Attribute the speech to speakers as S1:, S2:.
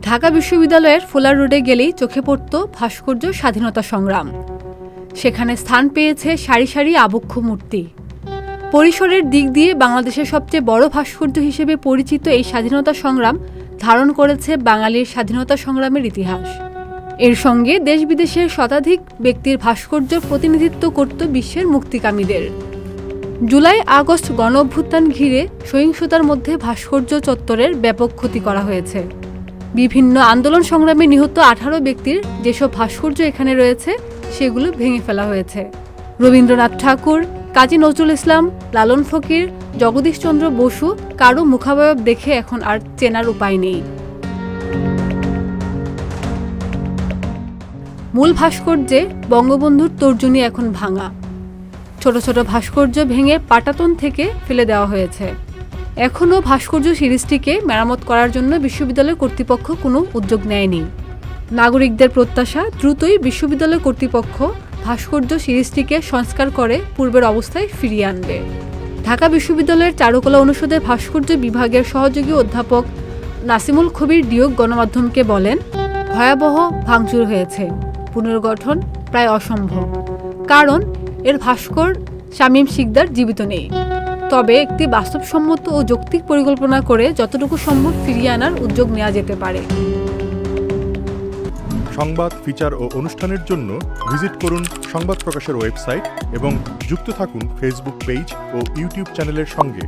S1: ঢাকা বিশ্ববিদ্যালয়ের ফুলার রোডে গেলেই চোখে পড়ত ভাস্কর্য স্বাধীনতা সংগ্রাম। সেখানে স্থান পেয়েছে সারি সারি আবক্ষ মূর্তি। পরিসরের দিক দিয়ে বাংলাদেশের সবচেয়ে বড় ভাস্কর্য হিসেবে পরিচিত এই স্বাধীনতা সংগ্রাম ধারণ করেছে বাঙালির স্বাধীনতা সংগ্রামের ইতিহাস। এর সঙ্গে দেশ বিদেশের শতাধিক ব্যক্তির ভাস্কর্য প্রতিনিধিত্ব করত বিশ্বের মুক্তিকামীদের। জুলাই আগস্ট গণঅভ্যুত্থান ঘিরে সহিংসতার মধ্যে ভাস্কর্য চত্বরের ব্যাপক ক্ষতি করা হয়েছে। বিভিন্ন আন্দোলন সংগ্রামে নিহত 18 ব্যক্তির যেসব ভাস্কর্য এখানে রয়েছে সেগুলো ভেঙে ফেলা হয়েছে। রবীন্দ্রনাথ ঠাকুর, কাজী নজরুল ইসলাম, লালন ফকির, জগদীশচন্দ্র বসু কারো মুখাবয়ব দেখে এখন আর চেনার উপায় নেই। মূল ভাস্কর্যে বঙ্গবন্ধুর তর্জনী এখন ভাঙা। ছোট ছোট ভাস্কর্য ভেঙে পাটাতন থেকে ফেলে দেওয়া হয়েছে। এখনও ভাস্কর্য সিরিজটিকে মেরামত করার জন্য বিশ্ববিদ্যালয় কর্তৃপক্ষ কোনো উদ্যোগ নেয়নি। নাগরিকদের প্রত্যাশা, দ্রুতই বিশ্ববিদ্যালয় কর্তৃপক্ষ ভাস্কর্য সিরিজটিকে সংস্কার করে পূর্বের অবস্থায় ফিরিয়ে আনবে। ঢাকা বিশ্ববিদ্যালয়ের চারুকলা অনুষদের ভাস্কর্য বিভাগের সহযোগী অধ্যাপক নাসিমুল খবির ডিওক গণমাধ্যমকে বলেন, ভয়াবহ ভাঙচুর হয়েছে, পুনর্গঠন প্রায় অসম্ভব। কারণ এর ভাস্কর শামীম শিকদার জীবিত নেই। তবে একটি বাস্তবসম্মত ও যৌক্তিক পরিকল্পনা করে যতটুকু সম্ভব ফিরিয়ে আনার উদ্যোগ নেওয়া যেতে পারে।
S2: সংবাদ, ফিচার ও অনুষ্ঠানের জন্য ভিজিট করুন সংবাদ প্রকাশের ওয়েবসাইট এবং যুক্ত থাকুন ফেসবুক পেজ ও ইউটিউব চ্যানেলের সঙ্গে।